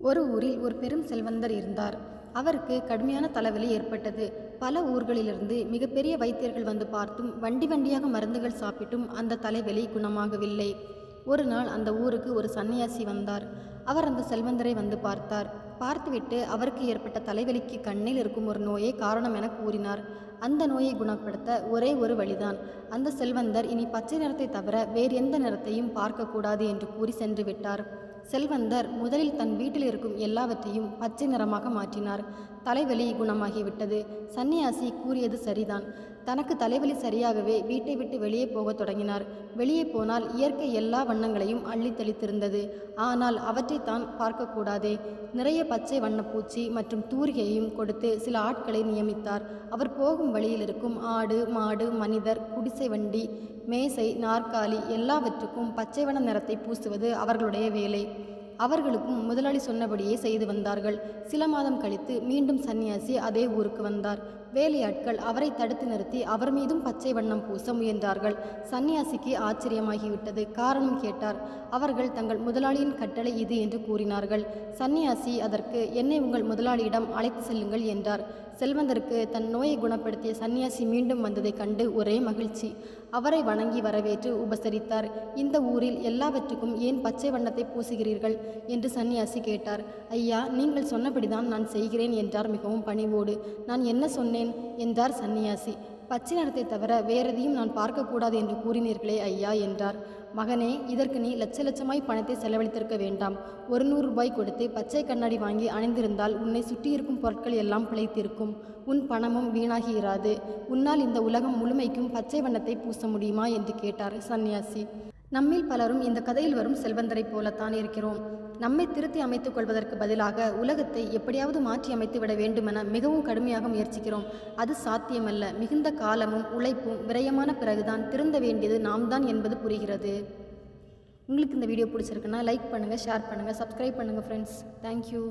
ஒரு ஊரில் ஒரு பெரும் செல்வந்தர் இருந்தார். அவருக்கு கடுமையான தலைவலி ஏற்பட்டது. பல ஊர்களிலிருந்து மிகப்பெரிய வைத்தியர்கள் வந்து பார்த்தும் வண்டி வண்டியாக மருந்துகள் சாப்பிட்டும் அந்த தலைவலி குணமாகவில்லை. ஒரு நாள் அந்த ஊருக்கு ஒரு சன்னியாசி வந்தார். அவர் அந்த செல்வந்தரை வந்து பார்த்தார். பார்த்துவிட்டு அவருக்கு ஏற்பட்ட தலைவலிக்கு கண்ணில் இருக்கும் ஒரு நோயே காரணம் என கூறினார். அந்த நோயை குணப்படுத்த ஒரே ஒரு வழிதான். அந்த செல்வந்தர் இனி பச்சை நிறத்தை தவிர வேறு எந்த நிறத்தையும் பார்க்கக்கூடாது என்று கூறி சென்று விட்டார். செல்வந்தர் முதலில் தன் வீட்டில் இருக்கும் எல்லாவற்றையும் பச்சை நிறமாக மாற்றினார். தலைவலி குணமாகிவிட்டது. சன்னியாசி கூறியது சரிதான். தனக்கு தலைவலி சரியாகவே வீட்டை விட்டு வெளியே போகத் தொடங்கினார். வெளியே போனால் இயற்கை எல்லா வண்ணங்களையும் அள்ளி தெளித்திருந்தது. ஆனால் அவற்றை தான் பார்க்கக்கூடாதே. நிறைய பச்சை வண்ணப்பூச்சி மற்றும் தூரிகையையும் கொடுத்து சில ஆட்களை நியமித்தார். அவர் போகும் வழியில் இருக்கும் ஆடு, மாடு, மனிதர், குடிசை வண்டி, மேசை, நாற்காலி எல்லாவற்றுக்கும் பச்சை வண்ண நிறத்தை பூசுவது அவர்களுடைய வேலை. அவர்களுக்கும் முதலாளி சொன்னபடியே செய்து வந்தார்கள். சில மாதம் கழித்து மீண்டும் சன்னியாசி அதே ஊருக்கு வந்தார். வேலையாட்கள் அவரை தடுத்து நிறுத்தி அவர் மீதும் பச்சை வண்ணம் பூச முயன்றார்கள். சன்னியாசிக்கு ஆச்சரியமாகிவிட்டது. காரணம் கேட்டார். அவர்கள் தங்கள் முதலாளியின் கட்டளை இது என்று கூறினார்கள். சன்னியாசி அதற்கு என்னை உங்கள் முதலாளியிடம் அழைத்து செல்லுங்கள் என்றார். செல்வந்தருக்கு தன் நோயை குணப்படுத்திய சன்னியாசி மீண்டும் வந்ததைக் கண்டு ஒரே மகிழ்ச்சி. அவரை வணங்கி வரவேற்று உபசரித்தார். இந்த ஊரில் எல்லாவற்றுக்கும் ஏன் பச்சை வண்ணத்தை பூசுகிறீர்கள் என்று சன்னியாசி கேட்டார். ஐயா, நீங்கள் சொன்னபடிதான் நான் செய்கிறேன் என்றார் மிகவும் பணிவோடு. நான் என்ன சொன்னேன் என்றார் சன்னியாசி. பச்சை நிறத்தை தவிர வேறெதையும் நான் பார்க்கக்கூடாது என்று கூறினீர்களே ஐயா என்றார். மகனே, இதற்கு நீ லட்சமாய் பணத்தை செலவழித்திருக்க வேண்டாம். 100 ரூபாய் கொடுத்து பச்சை கண்ணாடி வாங்கி அணிந்திருந்தால் உன்னை சுற்றியிருக்கும் பொருட்கள் எல்லாம் பிழைத்திருக்கும். உன் பணமும் வீணாகி இராது. உன்னால் இந்த உலகம் முழுமைக்கும் பச்சை வண்ணத்தை பூச முடியுமா என்று கேட்டார் சன்னியாசி. நம்மில் பலரும் இந்த கதையில் வரும் செல்வந்தரைப் போலத்தான் இருக்கிறோம். நம்மை திருத்தி அமைத்துக் கொள்வதற்கு பதிலாக உலகத்தை எப்படியாவது மாற்றி அமைத்து விட வேண்டுமென மிகவும் கடுமையாக முயற்சிக்கிறோம். அது சாத்தியமல்ல. மிகுந்த காலமும் உழைப்பும் விரயமான பிறகுதான் திருந்த வேண்டியது நாம் தான் என்பது புரிகிறது. உங்களுக்கு இந்த வீடியோ பிடிச்சிருக்குன்னா லைக் பண்ணுங்கள், ஷேர் பண்ணுங்கள், சப்ஸ்கிரைப் பண்ணுங்கள் ஃப்ரெண்ட்ஸ். தேங்க்யூ.